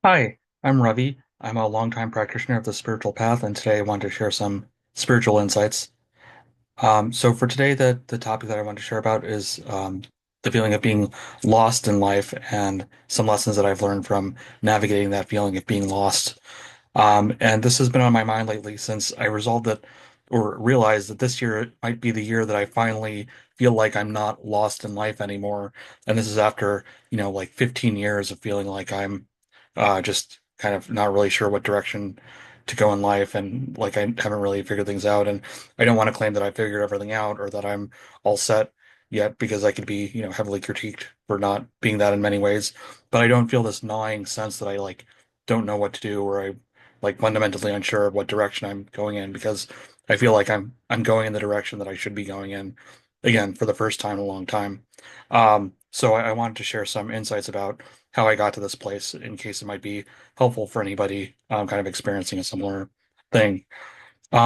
Hi, I'm Ravi. I'm a longtime practitioner of the spiritual path, and today I want to share some spiritual insights. So for today, the topic that I want to share about is the feeling of being lost in life and some lessons that I've learned from navigating that feeling of being lost. And this has been on my mind lately since I resolved that or realized that this year might be the year that I finally feel like I'm not lost in life anymore. And this is after, like 15 years of feeling like I'm just kind of not really sure what direction to go in life and like I haven't really figured things out. And I don't want to claim that I figured everything out or that I'm all set yet because I could be, heavily critiqued for not being that in many ways. But I don't feel this gnawing sense that I like don't know what to do or I like fundamentally unsure of what direction I'm going in because I feel like I'm going in the direction that I should be going in again for the first time in a long time. So I wanted to share some insights about how I got to this place in case it might be helpful for anybody kind of experiencing a similar thing.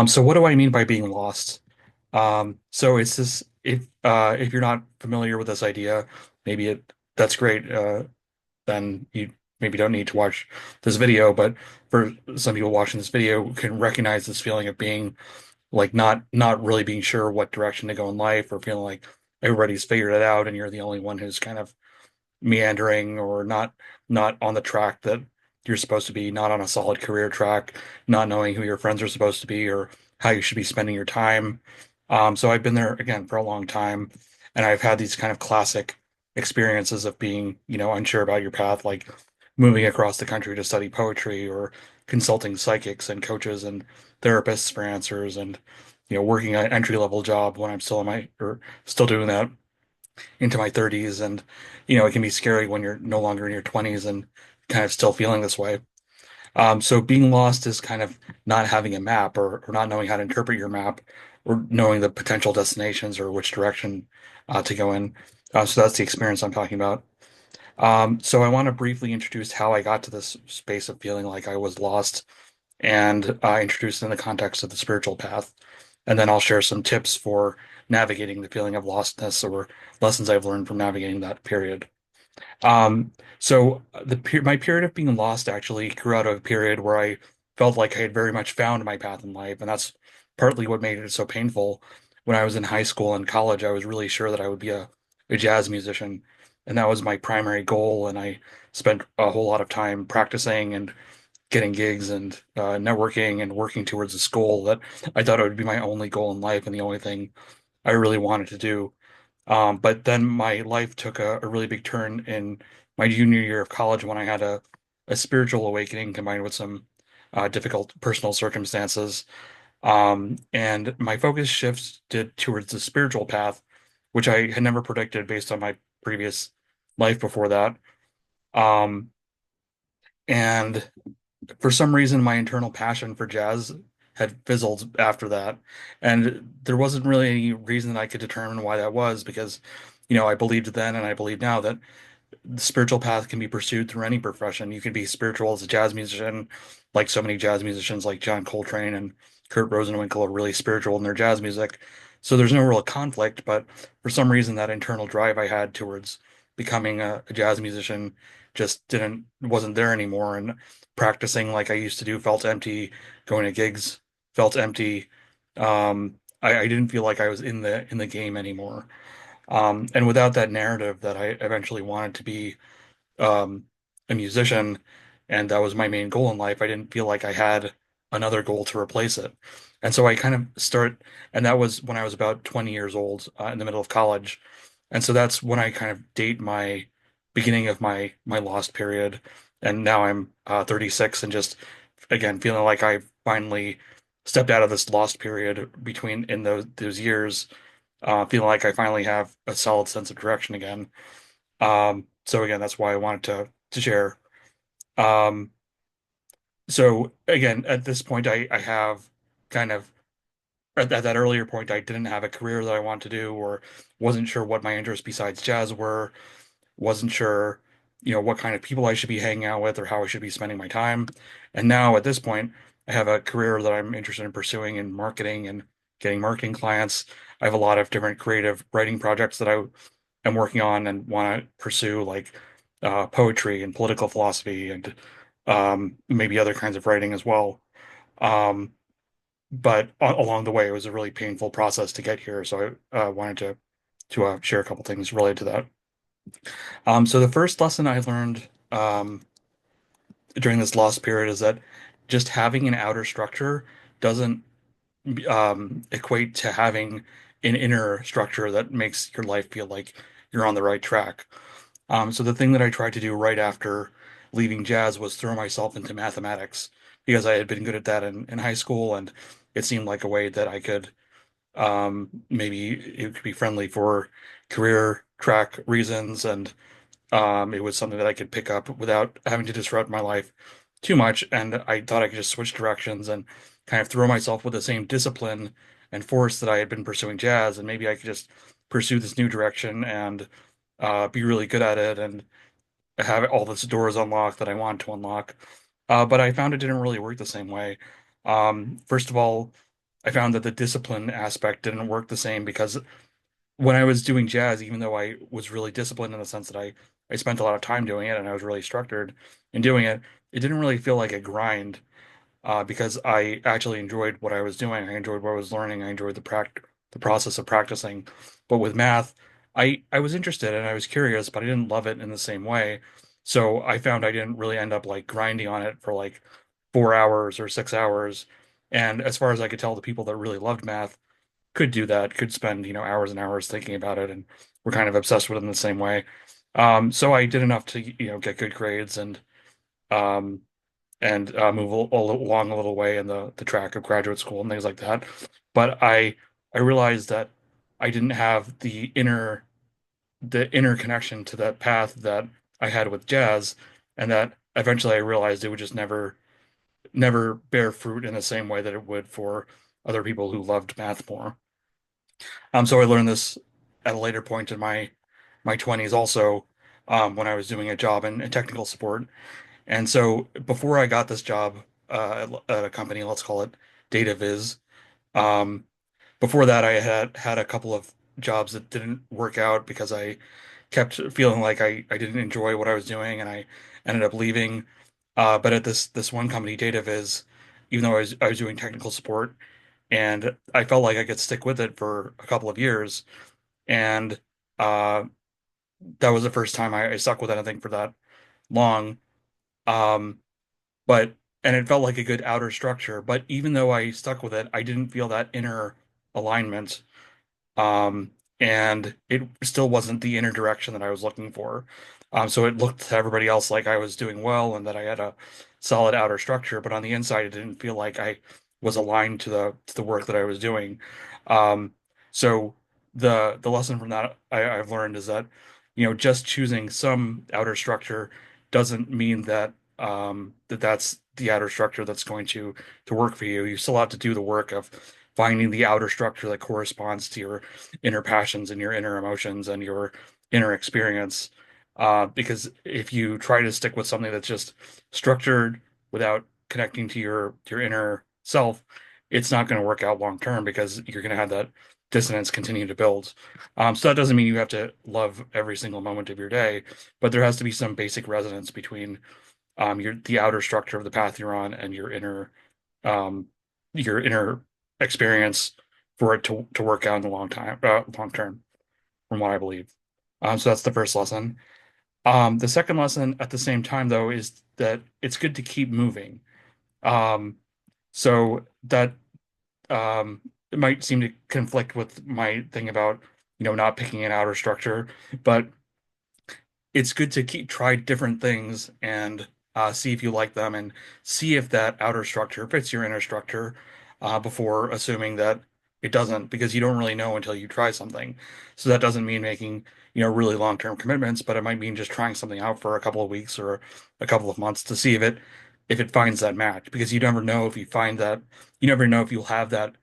So what do I mean by being lost? So it's this if you're not familiar with this idea, maybe it that's great. Then you maybe don't need to watch this video. But for some people watching this video can recognize this feeling of being like not really being sure what direction to go in life or feeling like everybody's figured it out and you're the only one who's kind of meandering or not on the track that you're supposed to be, not on a solid career track, not knowing who your friends are supposed to be or how you should be spending your time. So I've been there again for a long time, and I've had these kind of classic experiences of being, unsure about your path, like moving across the country to study poetry or consulting psychics and coaches and therapists for answers and working an entry level job when I'm still in my or still doing that into my 30s. And, it can be scary when you're no longer in your 20s and kind of still feeling this way. So being lost is kind of not having a map or not knowing how to interpret your map or knowing the potential destinations or which direction to go in. So that's the experience I'm talking about. So I want to briefly introduce how I got to this space of feeling like I was lost and introduce it in the context of the spiritual path. And then I'll share some tips for navigating the feeling of lostness or lessons I've learned from navigating that period. My period of being lost actually grew out of a period where I felt like I had very much found my path in life, and that's partly what made it so painful. When I was in high school and college, I was really sure that I would be a jazz musician, and that was my primary goal. And I spent a whole lot of time practicing and getting gigs and networking and working towards this goal that I thought it would be my only goal in life and the only thing I really wanted to do. But then my life took a really big turn in my junior year of college when I had a spiritual awakening combined with some difficult personal circumstances. And my focus shifted towards the spiritual path, which I had never predicted based on my previous life before that. Um, and for some reason, my internal passion for jazz had fizzled after that. And there wasn't really any reason that I could determine why that was because, I believed then and I believe now that the spiritual path can be pursued through any profession. You can be spiritual as a jazz musician, like so many jazz musicians like John Coltrane and Kurt Rosenwinkel are really spiritual in their jazz music. So there's no real conflict, but for some reason that internal drive I had towards becoming a jazz musician just wasn't there anymore. And practicing like I used to do felt empty, going to gigs felt empty. I didn't feel like I was in the game anymore. And without that narrative that I eventually wanted to be um, a musician, and that was my main goal in life, I didn't feel like I had another goal to replace it. And so I kind of and that was when I was about 20 years old, in the middle of college. And so that's when I kind of date my beginning of my lost period. And now I'm 36 and just again feeling like I finally stepped out of this lost period between in those years, feeling like I finally have a solid sense of direction again. So again, that's why I wanted to share. Um, so again, at this point, I have kind of at that earlier point, I didn't have a career that I wanted to do, or wasn't sure what my interests besides jazz were, wasn't sure, what kind of people I should be hanging out with or how I should be spending my time. And now at this point, I have a career that I'm interested in pursuing in marketing and getting marketing clients. I have a lot of different creative writing projects that I am working on and want to pursue, like poetry and political philosophy and maybe other kinds of writing as well. Um, but along the way, it was a really painful process to get here. So I wanted to share a couple things related to that. So the first lesson I learned during this lost period is that just having an outer structure doesn't equate to having an inner structure that makes your life feel like you're on the right track. So the thing that I tried to do right after leaving jazz was throw myself into mathematics because I had been good at that in high school, and it seemed like a way that I could maybe it could be friendly for career track reasons, and it was something that I could pick up without having to disrupt my life too much. And I thought I could just switch directions and kind of throw myself with the same discipline and force that I had been pursuing jazz. And maybe I could just pursue this new direction and be really good at it and have all these doors unlocked that I want to unlock. But I found it didn't really work the same way. First of all, I found that the discipline aspect didn't work the same because when I was doing jazz, even though I was really disciplined in the sense that I spent a lot of time doing it and I was really structured in doing it, it didn't really feel like a grind because I actually enjoyed what I was doing. I enjoyed what I was learning. I enjoyed the process of practicing. But with math, I was interested and I was curious, but I didn't love it in the same way. So I found I didn't really end up like grinding on it for like 4 hours or 6 hours. And as far as I could tell, the people that really loved math could do that, could spend, hours and hours thinking about it, and were kind of obsessed with it in the same way. So I did enough to, get good grades um, and move along a little way in the track of graduate school and things like that. But I realized that I didn't have the inner connection to that path that I had with jazz, and that eventually I realized it would just never bear fruit in the same way that it would for other people who loved math more. So I learned this at a later point in my 20s also, when I was doing a job in technical support. And so before I got this job at a company, let's call it Data Viz, um, before that I had a couple of jobs that didn't work out because I kept feeling like I didn't enjoy what I was doing, and I ended up leaving. But at this one company, Data Viz, even though I was doing technical support, and I felt like I could stick with it for a couple of years, and uh, that was the first time I stuck with anything for that long. Um, but and it felt like a good outer structure. But even though I stuck with it, I didn't feel that inner alignment. Um, and it still wasn't the inner direction that I was looking for. So it looked to everybody else like I was doing well and that I had a solid outer structure, but on the inside, it didn't feel like I was aligned to the work that I was doing. Um, so the lesson from that I've learned is that, just choosing some outer structure doesn't mean that that's the outer structure that's going to work for you. You still have to do the work of finding the outer structure that corresponds to your inner passions and your inner emotions and your inner experience. Because if you try to stick with something that's just structured without connecting to your inner self, it's not going to work out long term because you're going to have that dissonance continue to build. So that doesn't mean you have to love every single moment of your day, but there has to be some basic resonance between the outer structure of the path you're on and um, your inner experience for it to work out in the long term, from what I believe. So that's the first lesson. The second lesson at the same time, though, is that it's good to keep moving. Um, so that it might seem to conflict with my thing about, not picking an outer structure, but it's good to try different things and see if you like them and see if that outer structure fits your inner structure before assuming that it doesn't, because you don't really know until you try something. So that doesn't mean making, really long-term commitments, but it might mean just trying something out for a couple of weeks or a couple of months to see if it finds that match, because you never know if you'll have that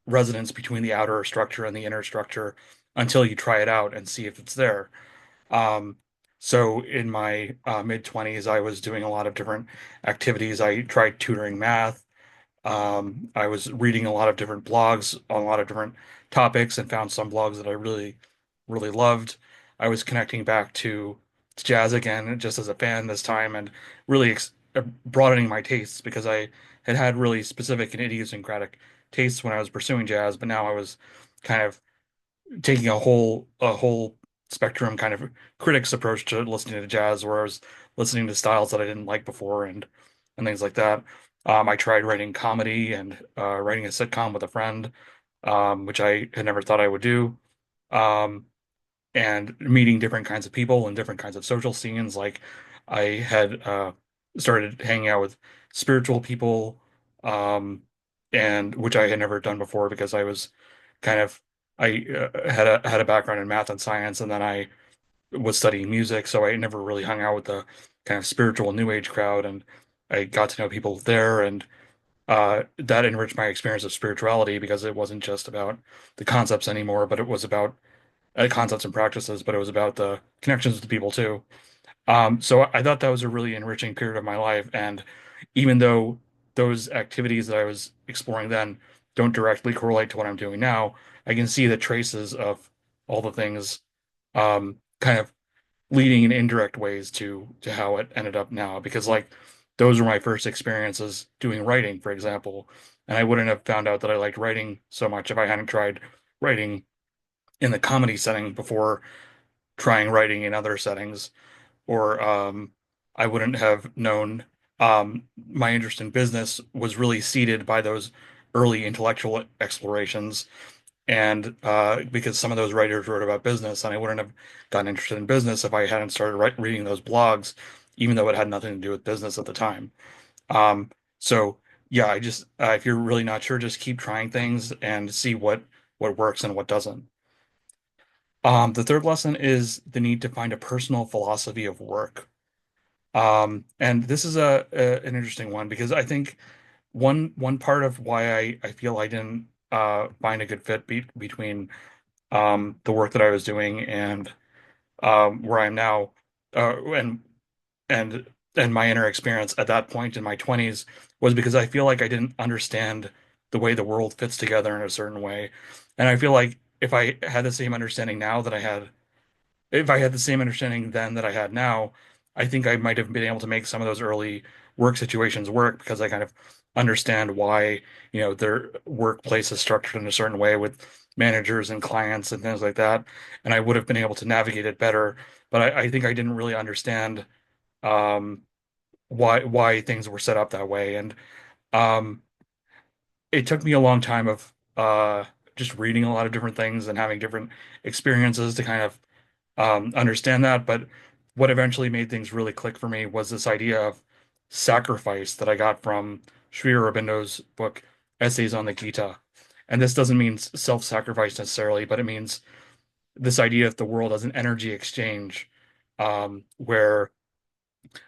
resonance between the outer structure and the inner structure until you try it out and see if it's there. Um, so in my mid 20s, I was doing a lot of different activities. I tried tutoring math. I was reading a lot of different blogs on a lot of different topics and found some blogs that I really, really loved. I was connecting back to jazz again, just as a fan this time, and really broadening my tastes because I had had really specific and idiosyncratic tastes when I was pursuing jazz, but now I was kind of taking a whole spectrum kind of critics approach to listening to jazz, where I was listening to styles that I didn't like before and things like that. I tried writing comedy and writing a sitcom with a friend, which I had never thought I would do. Um, and meeting different kinds of people and different kinds of social scenes. Like I had started hanging out with spiritual people, um, and which I had never done before because I was kind of I had a background in math and science, and then I was studying music, so I never really hung out with the kind of spiritual new age crowd, and I got to know people there, and that enriched my experience of spirituality because it wasn't just about the concepts anymore, but it was about concepts and practices, but it was about the connections with the people too. So I thought that was a really enriching period of my life. And even though those activities that I was exploring then don't directly correlate to what I'm doing now, I can see the traces of all the things kind of leading in indirect ways to how it ended up now. Because like those were my first experiences doing writing, for example. And I wouldn't have found out that I liked writing so much if I hadn't tried writing in the comedy setting before trying writing in other settings, or I wouldn't have known my interest in business was really seeded by those early intellectual explorations. And because some of those writers wrote about business, and I wouldn't have gotten interested in business if I hadn't started reading those blogs, even though it had nothing to do with business at the time. Um, so yeah, I just if you're really not sure, just keep trying things and see what works and what doesn't. The third lesson is the need to find a personal philosophy of work. And this is an interesting one because I think one part of why I feel I didn't find a good fit between the work that I was doing and where I'm now, and and my inner experience at that point in my 20s was because I feel like I didn't understand the way the world fits together in a certain way. And I feel like if I had the same understanding now that I had if I had the same understanding then that I had now, I think I might have been able to make some of those early work situations work because I kind of understand why, their workplace is structured in a certain way with managers and clients and things like that. And I would have been able to navigate it better. But I think I didn't really understand um, why things were set up that way. And um, it took me a long time of just reading a lot of different things and having different experiences to kind of understand that. But what eventually made things really click for me was this idea of sacrifice that I got from Sri Aurobindo's book, Essays on the Gita. And this doesn't mean self-sacrifice necessarily, but it means this idea of the world as an energy exchange, where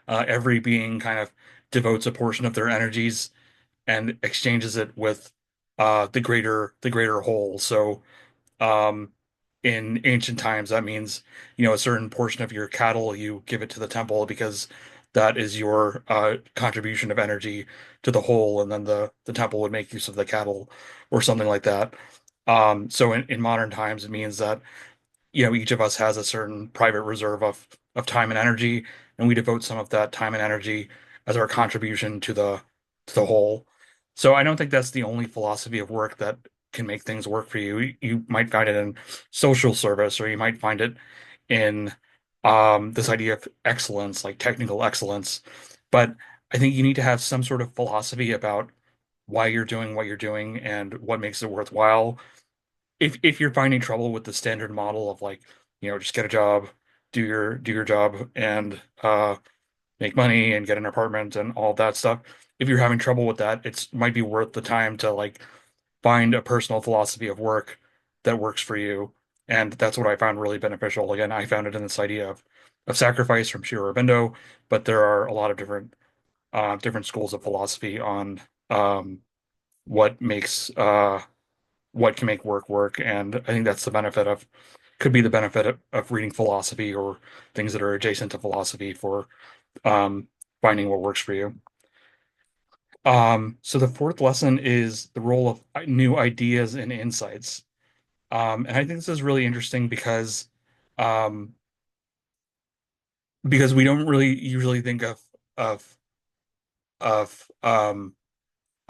every being kind of devotes a portion of their energies and exchanges it with the greater whole. So um, in ancient times, that means, a certain portion of your cattle, you give it to the temple because that is your contribution of energy to the whole, and then the temple would make use of the cattle or something like that. So in modern times, it means that each of us has a certain private reserve of time and energy, and we devote some of that time and energy as our contribution to the whole. So I don't think that's the only philosophy of work that can make things work for you. You might find it in social service, or you might find it in this idea of excellence, like technical excellence. But I think you need to have some sort of philosophy about why you're doing what you're doing and what makes it worthwhile. If you're finding trouble with the standard model of like, just get a job, do your job, and make money and get an apartment and all that stuff. If you're having trouble with that, it's might be worth the time to like find a personal philosophy of work that works for you. And that's what I found really beneficial. Again, I found it in this idea of sacrifice from Sri Aurobindo, but there are a lot of different schools of philosophy on um, what makes what can make work work. And I think that's the benefit of could be the benefit of reading philosophy or things that are adjacent to philosophy for um, finding what works for you. So the fourth lesson is the role of new ideas and insights. And I think this is really interesting um, because we don't really usually think of of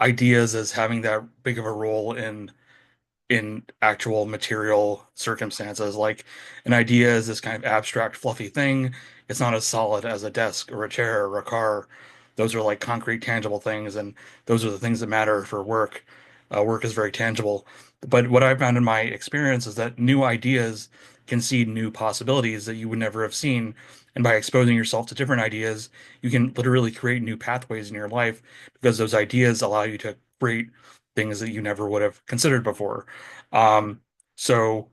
ideas as having that big of a role in actual material circumstances. Like an idea is this kind of abstract, fluffy thing. It's not as solid as a desk or a chair or a car. Those are like concrete, tangible things, and those are the things that matter for work. Work is very tangible. But what I've found in my experience is that new ideas can see new possibilities that you would never have seen. And by exposing yourself to different ideas, you can literally create new pathways in your life because those ideas allow you to create things that you never would have considered before. Um, so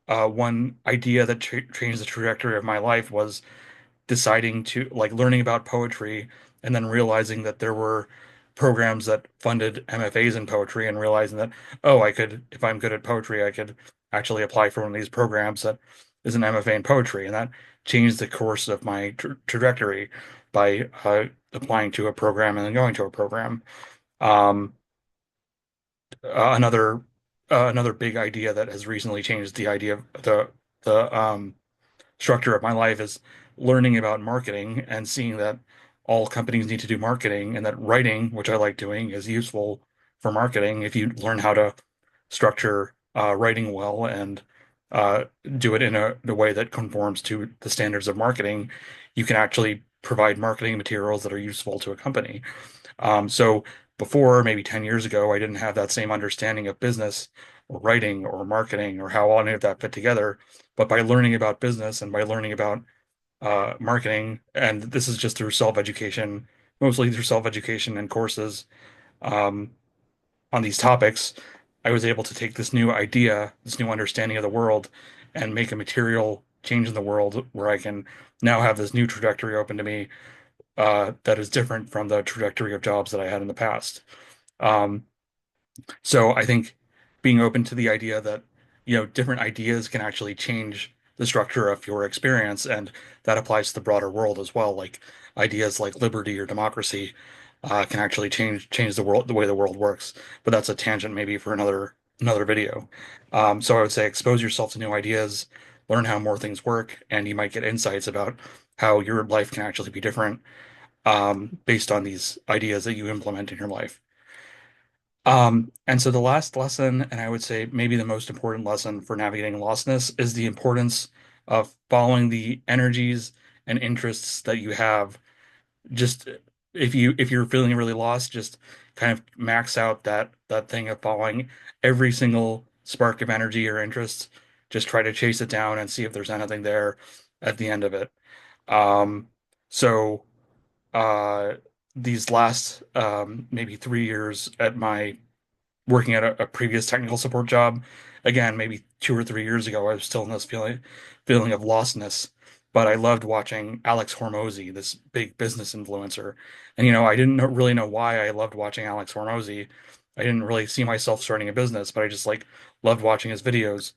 one idea that changed the trajectory of my life was deciding to like learning about poetry and then realizing that there were programs that funded MFAs in poetry and realizing that, oh, I could, if I'm good at poetry, I could actually apply for one of these programs that is an MFA in poetry. And that changed the course of my trajectory by applying to a program and then going to a program. Um, another another big idea that has recently changed the idea of the structure of my life is learning about marketing and seeing that all companies need to do marketing and that writing, which I like doing, is useful for marketing if you learn how to structure writing well and uh, do it in a way that conforms to the standards of marketing. You can actually provide marketing materials that are useful to a company. So before, maybe 10 years ago, I didn't have that same understanding of business or writing or marketing or how all any of that fit together. But by learning about business and by learning about marketing, and this is just through self-education, mostly through self-education and courses um, on these topics, I was able to take this new idea, this new understanding of the world, and make a material change in the world where I can now have this new trajectory open to me that is different from the trajectory of jobs that I had in the past. Um, so I think being open to the idea that, different ideas can actually change the structure of your experience, and that applies to the broader world as well. Like ideas like liberty or democracy can actually change the world, the way the world works. But that's a tangent maybe for another video. So I would say expose yourself to new ideas, learn how more things work, and you might get insights about how your life can actually be different based on these ideas that you implement in your life. And so the last lesson, and I would say maybe the most important lesson for navigating lostness, is the importance of following the energies and interests that you have. Just if you're feeling really lost, just kind of max out that thing of following every single spark of energy or interest. Just try to chase it down and see if there's anything there at the end of it. Um, so uh, these last maybe 3 years at my working at a previous technical support job. Again, maybe 2 or 3 years ago, I was still in this feeling of lostness. But I loved watching Alex Hormozy, this big business influencer. And I didn't really know why I loved watching Alex Hormozy. I didn't really see myself starting a business, but I just like loved watching his videos.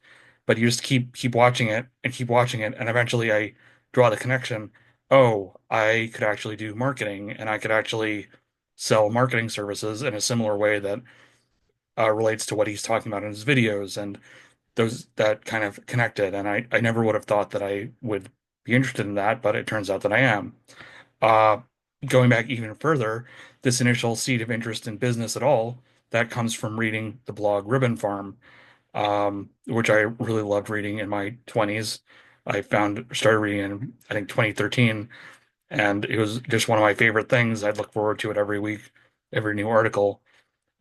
But you just keep watching it and keep watching it, and eventually I draw the connection. Oh, I could actually do marketing, and I could actually sell marketing services in a similar way that relates to what he's talking about in his videos, and those that kind of connected. And I never would have thought that I would be interested in that, but it turns out that I am. Uh, Going back even further, this initial seed of interest in business at all, that comes from reading the blog Ribbon Farm, which I really loved reading in my 20s. Started reading in, I think, 2013, and it was just one of my favorite things. I'd look forward to it every week, every new article.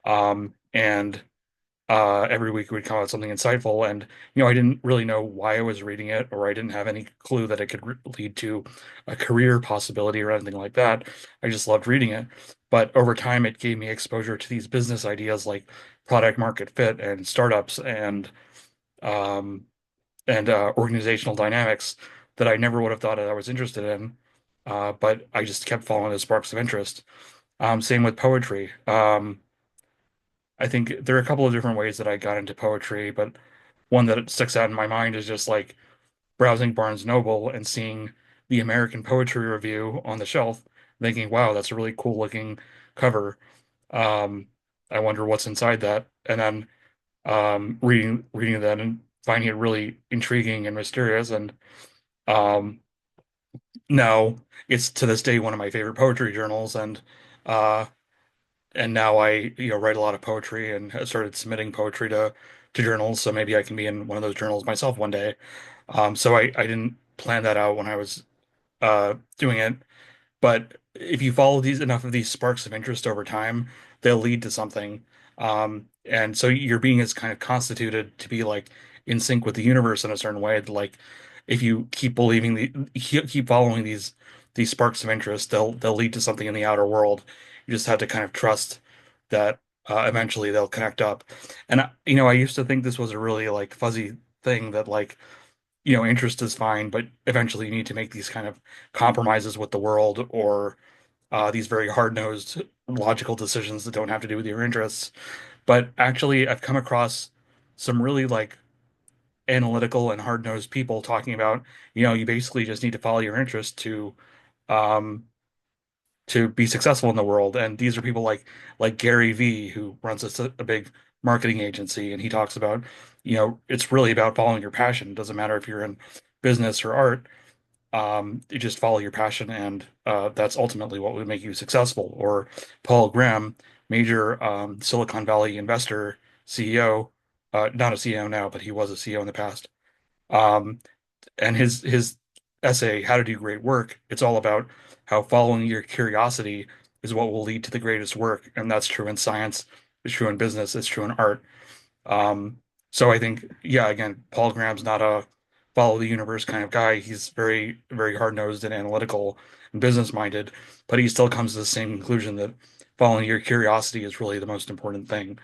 And every week would come out something insightful. And, I didn't really know why I was reading it, or I didn't have any clue that it could lead to a career possibility or anything like that. I just loved reading it. But over time, it gave me exposure to these business ideas like product market fit and startups um, and organizational dynamics that I never would have thought that I was interested in. But I just kept following the sparks of interest. Same with poetry. I think there are a couple of different ways that I got into poetry, but one that sticks out in my mind is just like browsing Barnes Noble and seeing the American Poetry Review on the shelf, thinking, wow, that's a really cool looking cover. Um, I wonder what's inside that. And then reading that and finding it really intriguing and mysterious. And um, now it's to this day one of my favorite poetry journals. And Uh, and now I, write a lot of poetry and have started submitting poetry to journals. So maybe I can be in one of those journals myself one day. So I didn't plan that out when I was doing it. But if you follow these enough of these sparks of interest over time, they'll lead to something. And so your being is kind of constituted to be like in sync with the universe in a certain way. Like if you keep believing keep following these sparks of interest, they'll lead to something in the outer world. You just have to kind of trust that eventually they'll connect up. And I used to think this was a really like fuzzy thing that like interest is fine, but eventually you need to make these kind of compromises with the world or these very hard-nosed logical decisions that don't have to do with your interests. But actually, I've come across some really like analytical and hard-nosed people talking about, you basically just need to follow your interest um, to be successful in the world. And these are people like Gary V, who runs a big marketing agency, and he talks about, it's really about following your passion. It doesn't matter if you're in business or art. You just follow your passion, and that's ultimately what would make you successful. Or Paul Graham, major Silicon Valley investor, CEO, not a CEO now, but he was a CEO in the past. Um, and his essay, How to Do Great Work, it's all about how following your curiosity is what will lead to the greatest work, and that's true in science, it's true in business, it's true in art. Um, so I think, yeah, again, Paul Graham's not a follow the universe kind of guy. He's very, very hard-nosed and analytical and business-minded, but he still comes to the same conclusion that following your curiosity is really the most important thing.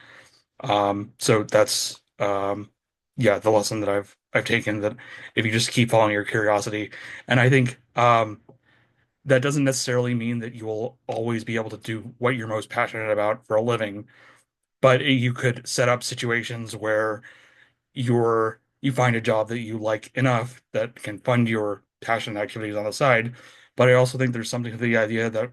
So that's yeah, the lesson that I've taken, that if you just keep following your curiosity, and I think that doesn't necessarily mean that you will always be able to do what you're most passionate about for a living, but you could set up situations where you find a job that you like enough that can fund your passion activities on the side. But I also think there's something to the idea that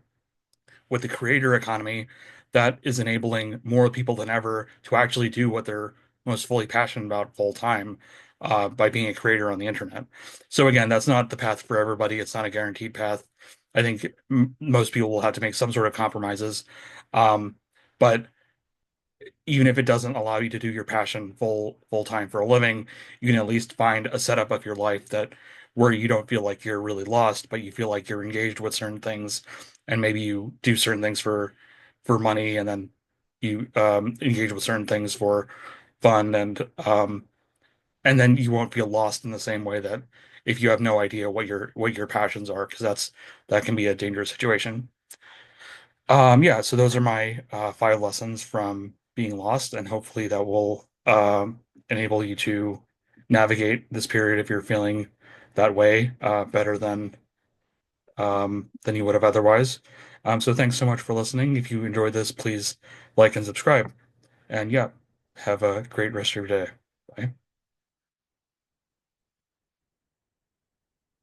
with the creator economy, that is enabling more people than ever to actually do what they're most fully passionate about full time, by being a creator on the internet. So again, that's not the path for everybody. It's not a guaranteed path. I think most people will have to make some sort of compromises. Um, but even if it doesn't allow you to do your passion full time for a living, you can at least find a setup of your life that where you don't feel like you're really lost, but you feel like you're engaged with certain things, and maybe you do certain things for money, and then you engage with certain things for fun, and then you won't feel lost in the same way that if you have no idea what your passions are, because that can be a dangerous situation. Yeah, so those are my 5 lessons from being lost, and hopefully that will enable you to navigate this period if you're feeling that way better than you would have otherwise. So thanks so much for listening. If you enjoyed this, please like and subscribe. And yeah, have a great rest of your day.